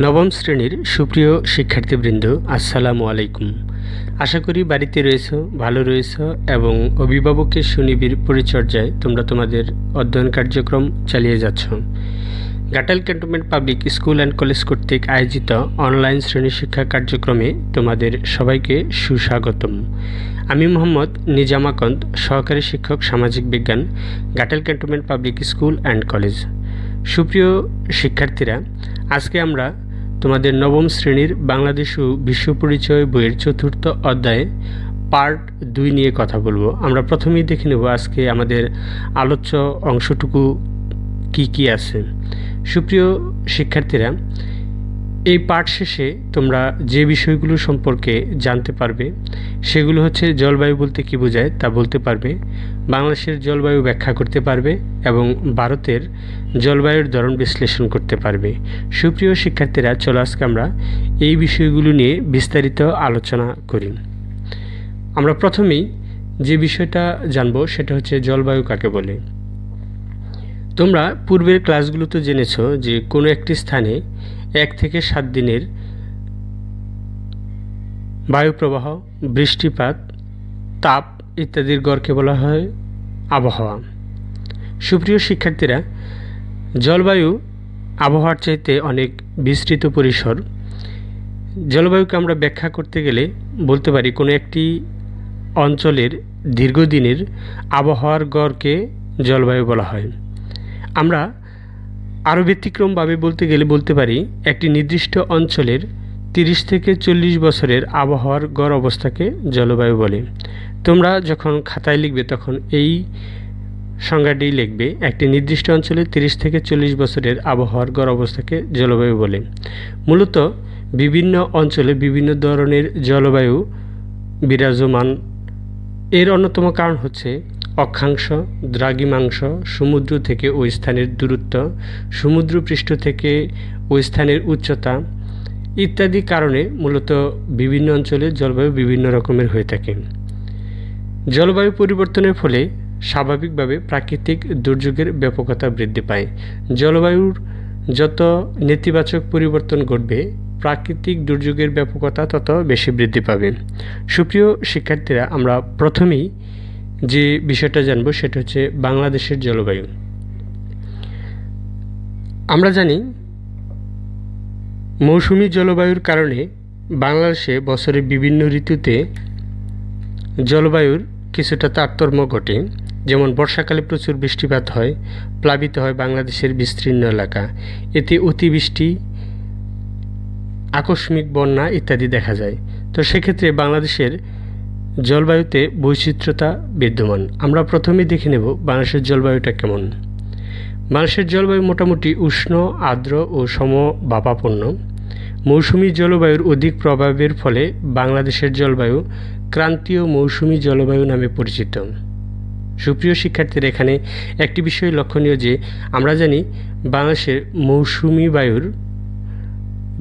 নবম শ্রেণীর সুপ্রিয় শিক্ষার্থীবৃন্দ, আসসালামু আলাইকুম। আশা করি বাড়িতে রয়েছো, ভালো রয়েছো এবং অভিভাবকের সুনিবিড় পরিচর্যায় তোমরা তোমাদের অধ্যয়ন কার্যক্রম চালিয়ে যাচ্ছ। Ghatail cantonment public school and college কর্তৃক আয়োজিত অনলাইন শ্রেণী শিক্ষা কার্যক্রমে তোমাদের সবাইকে সুস্বাগতম। আমি মোহাম্মদ নিজাম আকন্দ, সহকারী শিক্ষক সামাজিক বিজ্ঞান, Ghatail cantonment public school and college. সুপ্রিয় শিক্ষার্থীরা, আজকে আমরা তোমাদের নবম শ্রেণীর বাংলাদেশ ও বিশ্ব পরিচয় বইয়ের চতুর্থ অধ্যায়ে পার্ট 2 নিয়ে কথা বলবো। আমরা প্রথমেই দেখে নেব আজকে আমাদের আলোচ্য অংশটুকু কি কি আছে। সুপ্রিয় শিক্ষার্থীরা, এই পাঠ শেষে তোমরা যে বিষয়গুলো সম্পর্কে জানতে পারবে সেগুলো হচ্ছে জলবায়ু বলতে কী বোঝায় তা বলতে পারবে, বাংলাদেশের জলবায়ু ব্যাখ্যা করতে পারবে এবং ভারতের জলবায়ুর ধরন বিশ্লেষণ করতে পারবে। সুপ্রিয় শিক্ষার্থীরা, চলো আজকে আমরা এই বিষয়গুলো নিয়ে বিস্তারিত আলোচনা করি। আমরা প্রথমেই যে বিষয়টা জানবো সেটা হচ্ছে জলবায়ু কাকে বলে। তোমরা পূর্বের ক্লাসগুলোতে জেনেছ যে কোনো একটি স্থানে 1 থেকে 7 দিনের বায়ুপ্রবাহ, বৃষ্টিপাত, তাপ ইত্যাদির গড়কে বলা হয় আবহাওয়া। সুপ্রিয় শিক্ষার্থীরা, জলবায়ু আবহাওয়ার চাইতে অনেক বিস্তৃত পরিসর। জলবায়ুকে আমরা ব্যাখ্যা করতে গেলে বলতে পারি কোনো একটি অঞ্চলের দীর্ঘদিনের আবহাওয়ার গড়কে জলবায়ু বলা হয়। আমরা আরও ব্যতিক্রমভাবে বলতে গেলে বলতে পারি একটি নির্দিষ্ট অঞ্চলের 30 থেকে 40 বছরের আবহাওয়ার গড় অবস্থাকে জলবায়ু বলে। তোমরা যখন খাতায় লিখবে তখন এই সংজ্ঞাটি লিখবে, একটি নির্দিষ্ট অঞ্চলের 30 থেকে 40 বছরের আবহাওয়ার গড় অবস্থাকে জলবায়ু বলে। মূলত বিভিন্ন অঞ্চলে বিভিন্ন ধরনের জলবায়ু বিরাজমান। এর অন্যতম কারণ হচ্ছে অক্ষাংশ, দ্রাঘিমাংশ, সমুদ্র থেকে ওই স্থানের দূরত্ব, সমুদ্রপৃষ্ঠ থেকে ওই স্থানের উচ্চতা ইত্যাদি কারণে মূলত বিভিন্ন অঞ্চলে জলবায়ু বিভিন্ন রকমের হয়ে থাকে। জলবায়ু পরিবর্তনের ফলে স্বাভাবিকভাবে প্রাকৃতিক দুর্যোগের ব্যাপকতা বৃদ্ধি পায়। জলবায়ুর যত নেতিবাচক পরিবর্তন ঘটবে, প্রাকৃতিক দুর্যোগের ব্যাপকতা তত বেশি বৃদ্ধি পাবে। সুপ্রিয় শিক্ষার্থীরা, আমরা প্রথমেই যে বিষয়টা জানবো সেটা হচ্ছে বাংলাদেশের জলবায়ু। আমরা জানি মৌসুমী জলবায়ুর কারণে বাংলাদেশে বছরের বিভিন্ন ঋতুতে জলবায়ুর কিছুটা তারতম্য ঘটে। যেমন বর্ষাকালে প্রচুর বৃষ্টিপাত হয়, প্লাবিত হয় বাংলাদেশের বিস্তীর্ণ এলাকা। এতে অতিবৃষ্টি, আকস্মিক বন্যা ইত্যাদি দেখা যায়। তো সেক্ষেত্রে বাংলাদেশের জলবায়ুতে বৈচিত্র্যতা বিদ্যমান। আমরা প্রথমেই দেখে নেব বাংলাদেশের জলবায়ুটা কেমন। বাংলাদেশের জলবায়ু মোটামুটি উষ্ণ, আর্দ্র ও সমভাবাপন্ন। মৌসুমী জলবায়ুর অধিক প্রভাবের ফলে বাংলাদেশের জলবায়ু ক্রান্তীয় মৌসুমী জলবায়ু নামে পরিচিত। সুপ্রিয় শিক্ষার্থীরা, এখানে একটি বিষয় লক্ষণীয় যে আমরা জানি বাংলাদেশের মৌসুমী বায়ুর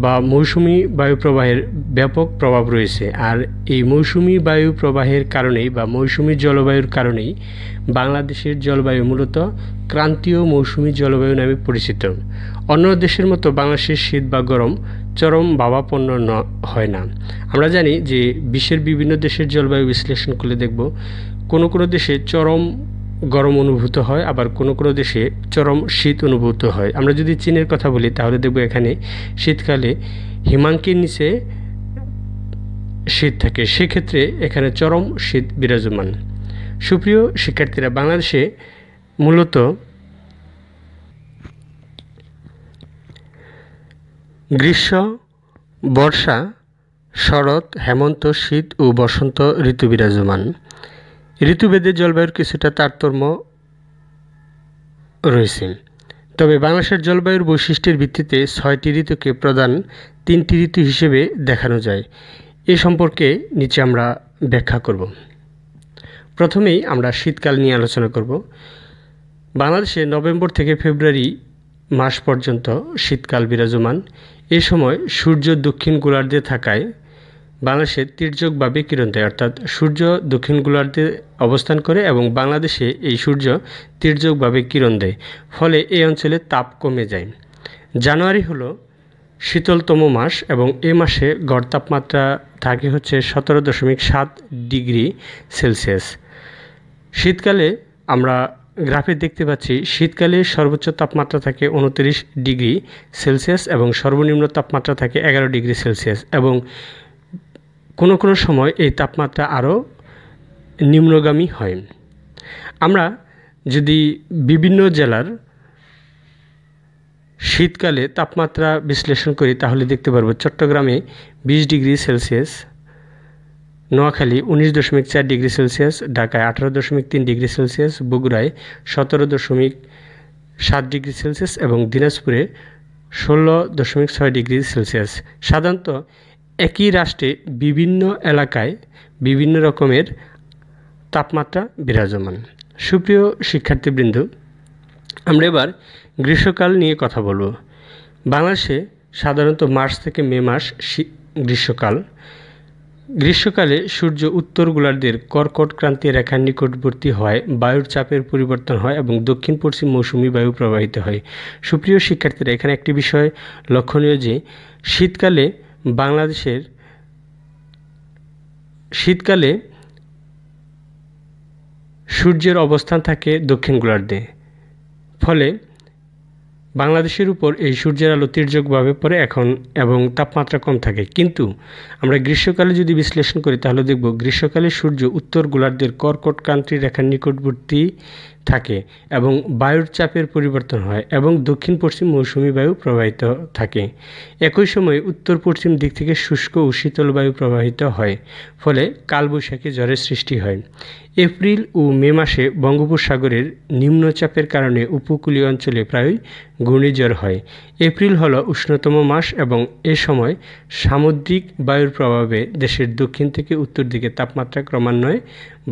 বা মৌসুমী বায়ু প্রবাহের ব্যাপক প্রভাব রয়েছে। আর এই মৌসুমী বায়ু প্রবাহের কারণেই বা মৌসুমী জলবায়ুর কারণেই বাংলাদেশের জলবায়ু মূলত ক্রান্তীয় মৌসুমী জলবায়ু নামে পরিচিত। অন্য দেশের মতো বাংলাদেশের শীত বা গরম চরম ভাবাপন্ন হয় না। আমরা জানি যে বিশ্বের বিভিন্ন দেশের জলবায়ু বিশ্লেষণ করলে দেখব কোনো কোনো দেশে চরম গরম অনুভূত হয়, আবার কোনো কোনো দেশে চরম শীত অনুভূত হয়। আমরা যদি চীনের কথা বলি তাহলে দেখব এখানে শীতকালে হিমাঙ্কের নিচে শীত থাকে, সেক্ষেত্রে এখানে চরম শীত বিরাজমান। সুপ্রিয় শিক্ষার্থীরা, বাংলাদেশে মূলত গ্রীষ্ম, বর্ষা, শরৎ, হেমন্ত, শীত ও বসন্ত ঋতু বিরাজমান। ঋতুভেদে জলবায়ুর কিছুটা তারতম্য রয়েছে। তবে বাংলাদেশের জলবায়ুর বৈশিষ্ট্যের ভিত্তিতে 6টি ঋতুকে প্রধান 3টি ঋতু হিসেবে দেখানো যায়। এ সম্পর্কে নিচে আমরা ব্যাখ্যা করব। প্রথমেই আমরা শীতকাল নিয়ে আলোচনা করব। বাংলাদেশে নভেম্বর থেকে ফেব্রুয়ারি মাস পর্যন্ত শীতকাল বিরাজমান। এ সময় সূর্য দক্ষিণ গোলার্ধে থাকায় বাংলাদেশে তির্যকভাবে কিরণ দেয়, অর্থাৎ সূর্য দক্ষিণ গোলার্ধে অবস্থান করে এবং বাংলাদেশে এই সূর্য তির্যকভাবে কিরণ দেয়, ফলে এই অঞ্চলে তাপ কমে যায়। জানুয়ারি হলো শীতলতম মাস এবং এ মাসে গড় তাপমাত্রা থাকে হচ্ছে 17.7 ডিগ্রি সেলসিয়াস। শীতকালে আমরা গ্রাফে দেখতে পাচ্ছি শীতকালে সর্বোচ্চ তাপমাত্রা থাকে 29 ডিগ্রি সেলসিয়াস এবং সর্বনিম্ন তাপমাত্রা থাকে 11 ডিগ্রি সেলসিয়াস এবং কোনো কোনো সময় এই তাপমাত্রা আরও নিম্নগামী হয়। আমরা যদি বিভিন্ন জেলার শীতকালে তাপমাত্রা বিশ্লেষণ করি তাহলে দেখতে পারবো চট্টগ্রামে 20 degree Celsius, Noakhali 19.4 degree Celsius, ঢাকায় 18.3 ডিগ্রি সেলসিয়াস, বগুড়ায় 17.7 ডিগ্রি সেলসিয়াস এবং দিনাজপুরে 16.6 ডিগ্রি সেলসিয়াস। সাধারণত একই রাষ্ট্রে বিভিন্ন এলাকায় বিভিন্ন রকমের তাপমাত্রা বিরাজমান। সুপ্রিয় শিক্ষার্থীবৃন্দ, আমরা এবার গ্রীষ্মকাল নিয়ে কথা বলব। বাংলাদেশে সাধারণত মার্চ থেকে মে মাস গ্রীষ্মকাল। গ্রীষ্মকালে সূর্য উত্তর গোলার্ধের কর্কট ক্রান্তি রেখার নিকটবর্তী হয়, বায়ুর চাপের পরিবর্তন হয় এবং দক্ষিণ পশ্চিম মৌসুমি বায়ু প্রবাহিত হয়। সুপ্রিয় শিক্ষার্থীরা, এখানে একটি বিষয় লক্ষণীয় যে শীতকালে সূর্যের অবস্থান থাকে দক্ষিণ গোলার্ধে, ফলে বাংলাদেশের উপর এই সূর্যের আলো তির্যকভাবে পড়ে এবং তাপমাত্রা কম থাকে। কিন্তু আমরা গ্রীষ্মকালে যদি বিশ্লেষণ করি তাহলে দেখব গ্রীষ্মকালে সূর্য উত্তর গোলার্ধের কর্কট ক্রান্তি রেখার নিকটবর্তী থাকে এবং বায়ুর চাপের পরিবর্তন হয় এবং দক্ষিণ পশ্চিম মৌসুমি বায়ু প্রবাহিত থাকে। একই সময়ে উত্তর পশ্চিম দিক থেকে শুষ্ক ও শীতল বায়ু প্রবাহিত হয়, ফলে কালবৈশাখী ঝড়ের সৃষ্টি হয়। এপ্রিল ও মে মাসে বঙ্গোপসাগরের নিম্নচাপের কারণে উপকূলীয় অঞ্চলে প্রায়ই ঘূর্ণিঝড় হয়। এপ্রিল হলো উষ্ণতম মাস এবং এ সময় সামুদ্রিক বায়ুর প্রভাবে দেশের দক্ষিণ থেকে উত্তর দিকে তাপমাত্রা ক্রমান্বয়ে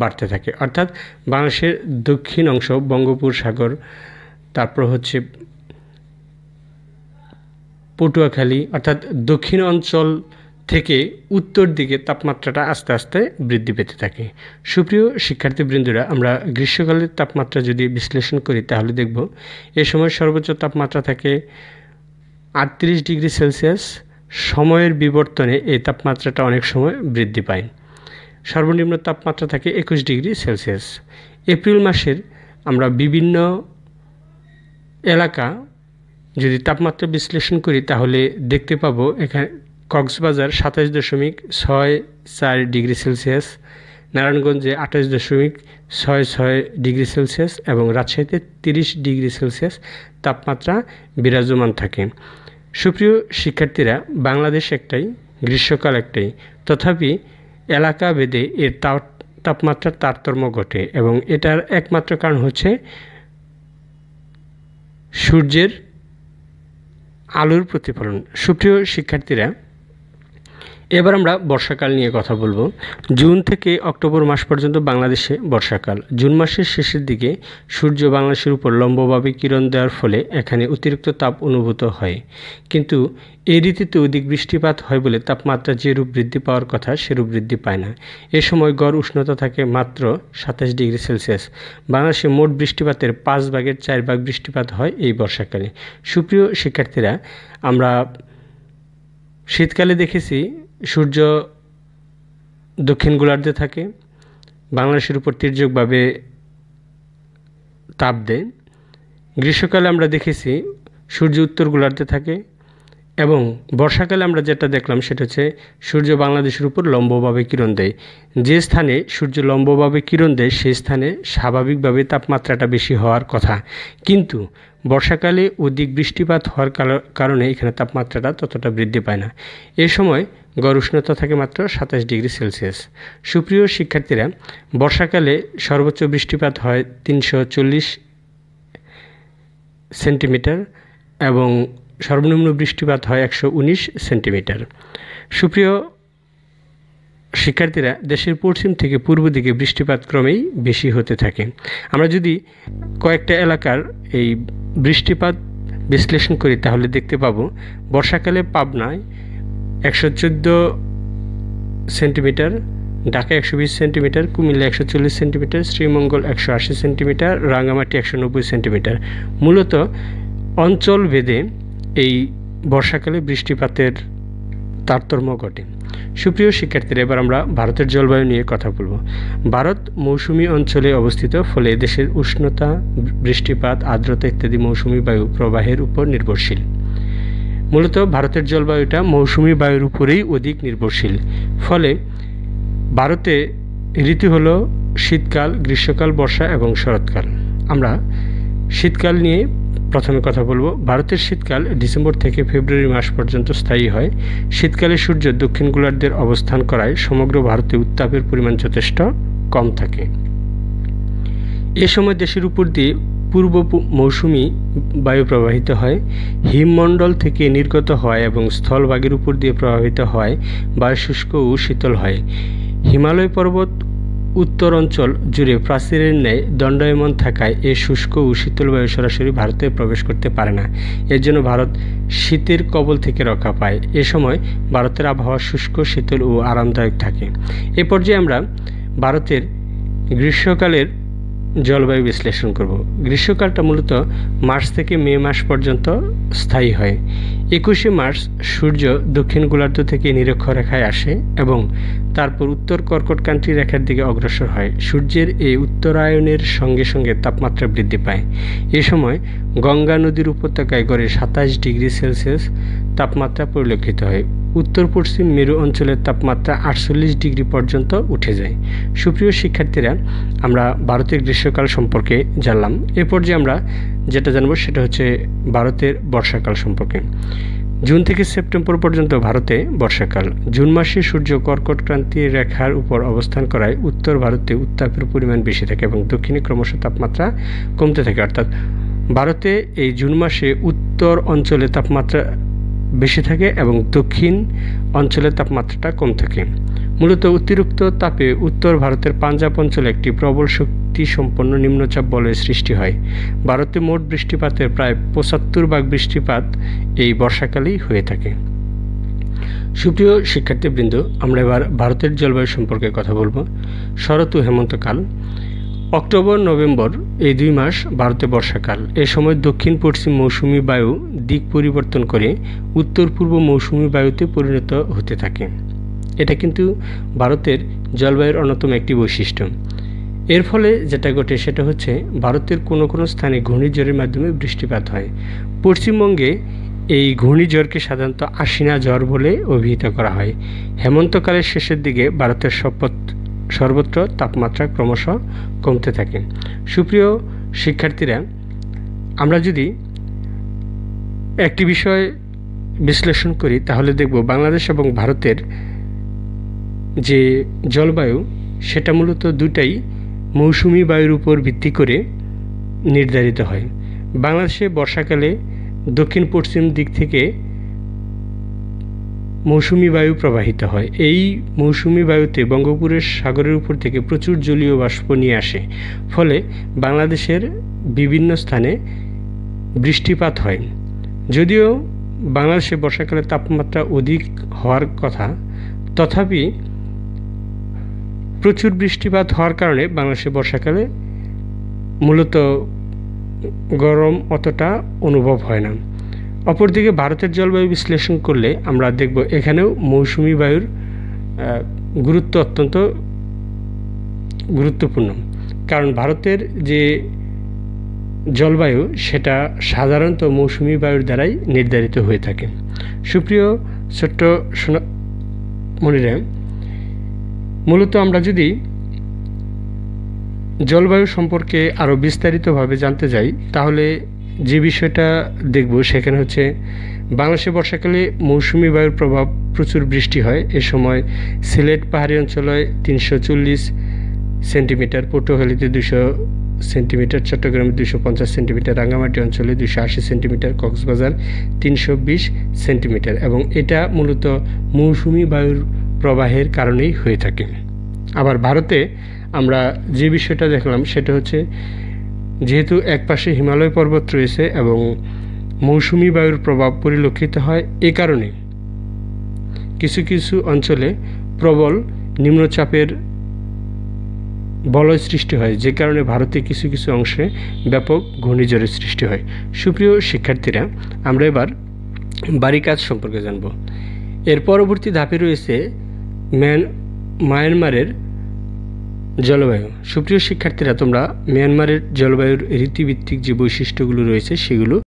বাড়তে থাকে। অর্থাৎ বাংলাদেশের দক্ষিণ অংশ বঙ্গোপসাগর, তারপর হচ্ছে পটুয়াখালী, অর্থাৎ দক্ষিণ অঞ্চল থেকে উত্তর দিকে তাপমাত্রাটা আস্তে আস্তে বৃদ্ধি পেতে থাকে। সুপ্রিয় শিক্ষার্থীবৃন্দরা, আমরা গ্রীষ্মকালের তাপমাত্রা যদি বিশ্লেষণ করি তাহলে দেখব এ সময় সর্বোচ্চ তাপমাত্রা থাকে 38 ডিগ্রি সেলসিয়াস। সময়ের বিবর্তনে এই তাপমাত্রাটা অনেক সময় বৃদ্ধি পায়। সর্বনিম্ন তাপমাত্রা থাকে 21 ডিগ্রি সেলসিয়াস। এপ্রিল মাসের আমরা বিভিন্ন এলাকা যদি তাপমাত্রা বিশ্লেষণ করি তাহলে দেখতে পাবো এখানে কক্সবাজার 27.64 ডিগ্রি সেলসিয়াস, নারায়ণগঞ্জে 28.66 ডিগ্রি সেলসিয়াস এবং রাজশাহীতে 30 ডিগ্রি সেলসিয়াস তাপমাত্রা বিরাজমান থাকে। সুপ্রিয় শিক্ষার্থীরা, বাংলাদেশ একটাই, গ্রীষ্মকাল একটাই, তথাপি এলাকা ভেদে এর তাপমাত্রার তারতম্য ঘটে এবং এটার একমাত্র কারণ হচ্ছে সূর্যের আলোর প্রতিফলন। সুপ্রিয় শিক্ষার্থীরা, এবার আমরা বর্ষাকাল নিয়ে কথা বলবো। জুন থেকে অক্টোবর মাস পর্যন্ত বাংলাদেশে বর্ষাকাল। জুন মাসের শেষের দিকে সূর্য বাংলাদেশের উপর লম্বভাবে কিরণ দেওয়ার ফলে এখানে অতিরিক্ত তাপ অনুভূত হয়, কিন্তু এই ঋতুতে অধিক বৃষ্টিপাত হয় বলে তাপমাত্রা যেরূপ বৃদ্ধি পাওয়ার কথা সেরূপ বৃদ্ধি পায় না। এ সময় গড় উষ্ণতা থাকে মাত্র 27 ডিগ্রি সেলসিয়াস। বাংলাদেশে মোট বৃষ্টিপাতের 5/4 বৃষ্টিপাত হয় এই বর্ষাকালে। সুপ্রিয় শিক্ষার্থীরা, আমরা শীতকালে দেখেছি সূর্য দক্ষিণ গোলার্ধে থাকে, বাংলাদেশের উপর তির্যকভাবে তাপ দেয়। গ্রীষ্মকালে আমরা দেখেছি সূর্য উত্তর গোলার্ধে থাকে এবং বর্ষাকালে আমরা যেটা দেখলাম সেটা হচ্ছে সূর্য বাংলাদেশের উপর লম্বভাবে কিরণ দেয়। যে স্থানে সূর্য লম্বভাবে কিরণ দেয় সেই স্থানে স্বাভাবিকভাবে তাপমাত্রাটা বেশি হওয়ার কথা, কিন্তু বর্ষাকালে অধিক বৃষ্টিপাত হওয়ার কারণে এখানে তাপমাত্রাটা ততটা বৃদ্ধি পায় না। এ সময় গড় উষ্ণতা থাকে মাত্র 27 ডিগ্রি সেলসিয়াস। সুপ্রিয় শিক্ষার্থীরা, বর্ষাকালে সর্বোচ্চ বৃষ্টিপাত হয় 340 সেন্টিমিটার এবং সর্বনিম্ন বৃষ্টিপাত হয় 119 সেন্টিমিটার। সুপ্রিয় শিক্ষার্থীরা, দেশের পশ্চিম থেকে পূর্ব দিকে বৃষ্টিপাত ক্রমেই বেশি হতে থাকে। আমরা যদি কয়েকটা এলাকার এই বৃষ্টিপাত বিশ্লেষণ করি তাহলে দেখতে পাবো বর্ষাকালে পাবনায় 114 centimetre, Dhaka 120 centimetre, Comilla 140 centimetre, Sreemangal 180 centimetre, Rangamati 190 centimetre. মূলত অঞ্চল ভেদে এই বর্ষাকালে বৃষ্টিপাতের তারতম্য ঘটে। সুপ্রিয় শিক্ষার্থীরা, এবার আমরা ভারতের জলবায়ু নিয়ে কথা বলবো। ভারত মৌসুমী অঞ্চলে অবস্থিত, ফলে দেশের উষ্ণতা, বৃষ্টিপাত, আর্দ্রতা ইত্যাদি মৌসুমী বায়ু প্রবাহের উপর নির্ভরশীল। মূলত ভারতের জলবায়ুটা মৌসুমী বায়ুর উপরেই অধিক নির্ভরশীল। ফলে ভারতে ঋতু হলো শীতকাল, গ্রীষ্মকাল, বর্ষা এবং শরৎকাল। আমরা শীতকাল নিয়ে প্রথমে কথা বলবো। ভারতের শীতকাল ডিসেম্বর থেকে ফেব্রুয়ারি মাস পর্যন্ত স্থায়ী হয়। শীতকালে সূর্য দক্ষিণ গোলার্ধের অবস্থান করায় সমগ্র ভারতে উত্তাপের পরিমাণ যথেষ্ট কম থাকে। এ সময় দেশের উপর দিয়ে পূর্ব মৌসুমী বায়ু প্রবাহিত হয়। হিমমণ্ডল থেকে নির্গত হয় এবং স্থলভাগের উপর দিয়ে প্রবাহিত হয় বায়ু শুষ্ক ও শীতল হয়। হিমালয় পর্বত উত্তর অঞ্চল জুড়ে প্রাচীরের ন্যায় দণ্ডায়মান থাকায় এই শুষ্ক ও শীতল বায়ু সরাসরি ভারতে প্রবেশ করতে পারে না। এর জন্য ভারত শীতের কবল থেকে রক্ষা পায়। এ সময় ভারতের আবহাওয়া শুষ্ক, শীতল ও আরামদায়ক থাকে। এ পর্যায়ে আমরা ভারতের গ্রীষ্মকালের জলবায়ু বিশ্লেষণ করব। গ্রীষ্মকালটা মূলত মার্চ থেকে মে মাস পর্যন্ত স্থায়ী হয়। 21শে মার্চ সূর্য দক্ষিণ গোলার্ধ থেকে নিরক্ষরেখায় আসে এবং তারপর উত্তর কর্কটক্রান্তি রেখার দিকে অগ্রসর হয়। সূর্যের এই উত্তরায়ণের সঙ্গে সঙ্গে তাপমাত্রা বৃদ্ধি পায়। এ সময় গঙ্গা নদীর উপত্যকায় গড়ে 27 ডিগ্রি সেলসিয়াস তাপমাত্রা পরিলক্ষিত হয়। উত্তর পশ্চিম মেরু অঞ্চলের তাপমাত্রা 48 ডিগ্রি পর্যন্ত উঠে যায়। সুপ্রিয় শিক্ষার্থীরা, আমরা ভারতের গ্রীষ্মকাল সম্পর্কে জানলাম। এ পর্যায়ে আমরা যেটা জানবো সেটা হচ্ছে ভারতের বর্ষাকাল সম্পর্কে। জুন থেকে সেপ্টেম্বর পর্যন্ত ভারতে বর্ষাকাল। জুন মাসে সূর্য কর্কটক্রান্তি রেখার উপর অবস্থান করায় উত্তর ভারতে উত্তাপের পরিমাণ বেশি থাকে এবং দক্ষিণে ক্রমশ তাপমাত্রা কমতে থাকে। অর্থাৎ ভারতে এই জুন মাসে উত্তর অঞ্চলে তাপমাত্রা বেশি থাকে এবং দক্ষিণ অঞ্চলের তাপমাত্রাটা কম থাকে। মূলত অতিরিক্ত তাপে উত্তর ভারতের পাঞ্জাব অঞ্চলে একটি প্রবল শক্তি সম্পন্ন নিম্নচাপ বলয়ের সৃষ্টি হয়। ভারতে মোট বৃষ্টিপাতের প্রায় 75% বৃষ্টিপাত এই বর্ষাকালেই হয়ে থাকে। সুপ্রিয় শিক্ষার্থীবৃন্দ, আমরা এবার ভারতের জলবায়ু সম্পর্কে কথা বলবো। শরৎ ও হেমন্তকাল। অক্টোবর নভেম্বর এই 2 মাস ভারতে বর্ষাকাল। এ সময় দক্ষিণ পশ্চিম মৌসুমী বায়ু দিক পরিবর্তন করে উত্তর পূর্ব মৌসুমী বায়ুতে পরিণত হতে থাকে। এটা কিন্তু ভারতের জলবায়ুর অন্যতম একটি বৈশিষ্ট্য। এর ফলে যেটা ঘটে সেটা হচ্ছে ভারতের কোনো কোনো স্থানে ঘূর্ণিঝড়ের মাধ্যমে বৃষ্টিপাত হয়। পশ্চিমবঙ্গে এই ঘূর্ণিঝড়কে সাধারণত আশিনা ঝড় বলে অভিহিত করা হয়। হেমন্তকালের শেষের দিকে ভারতের সর্বত্র তাপমাত্রা ক্রমশ কমতে থাকে। সুপ্রিয় শিক্ষার্থীরা, আমরা যদি একটি বিষয় বিশ্লেষণ করি তাহলে দেখব বাংলাদেশ এবং ভারতের যে জলবায়ু সেটা মূলত দুটাই মৌসুমী বায়ুর উপর ভিত্তি করে নির্ধারিত হয়। বাংলাদেশে বর্ষাকালে দক্ষিণ পশ্চিম দিক থেকে মৌসুমী বায়ু প্রবাহিত হয়। এই মৌসুমী বায়ুতে বঙ্গোপসাগরের সাগরের উপর থেকে প্রচুর জলীয় বাষ্প নিয়ে আসে। ফলে বাংলাদেশের বিভিন্ন স্থানে বৃষ্টিপাত হয়। যদিও বাংলাদেশে বর্ষাকালে তাপমাত্রা অধিক হওয়ার কথা, তথাপি প্রচুর বৃষ্টিপাত হওয়ার কারণে বাংলাদেশে বর্ষাকালে মূলত গরম অতটা অনুভব হয় না। অপরদিকে ভারতের জলবায়ু বিশ্লেষণ করলে আমরা দেখব এখানেও মৌসুমী বায়ুর গুরুত্ব অত্যন্ত গুরুত্বপূর্ণ। কারণ ভারতের যে জলবায়ু সেটা সাধারণত মৌসুমী বায়ুর দ্বারাই নির্ধারিত হয়ে থাকে। সুপ্রিয় ছোট্ট মনিরা, মূলত আমরা যদি জলবায়ু সম্পর্কে আরও বিস্তারিতভাবে জানতে যাই তাহলে যে বিষয়টা দেখব সেখানে হচ্ছে বাংলাদেশে বর্ষাকালে মৌসুমী বায়ুর প্রভাব প্রচুর বৃষ্টি হয়। এ সময় সিলেট পাহাড়ি অঞ্চলে 340 সেন্টিমিটার, পটুয়াখালীতে 200 সেন্টিমিটার, চট্টগ্রামে 250 সেন্টিমিটার, রাঙ্গামাটি অঞ্চলে 280 সেন্টিমিটার, কক্সবাজার 320 সেন্টিমিটার এবং এটা মূলত মৌসুমী বায়ুর প্রবাহের কারণেই হয়ে থাকে। আবার ভারতে আমরা যে বিষয়টা দেখলাম সেটা হচ্ছে যেহেতু একপাশে হিমালয় পর্বত রয়েছে এবং মৌসুমী বায়ুর প্রভাব পরিলক্ষিত হয়, এ কারণে কিছু কিছু অঞ্চলে প্রবল নিম্নচাপের বলয় সৃষ্টি হয়, যে কারণে ভারতে কিছু কিছু অংশে ব্যাপক ঘূর্ণিঝড়ের সৃষ্টি হয়। সুপ্রিয় শিক্ষার্থীরা, আমরা এবার বাড়ি কাজ সম্পর্কে জানব। এর পরবর্তী ধাপে রয়েছে মায়ানমারের জলবায়ু। সুপ্রিয় শিক্ষার্থীরা, তোমরা মিয়ানমারের জলবায়ুর রীতিভিত্তিক যে বৈশিষ্ট্যগুলো রয়েছে সেগুলো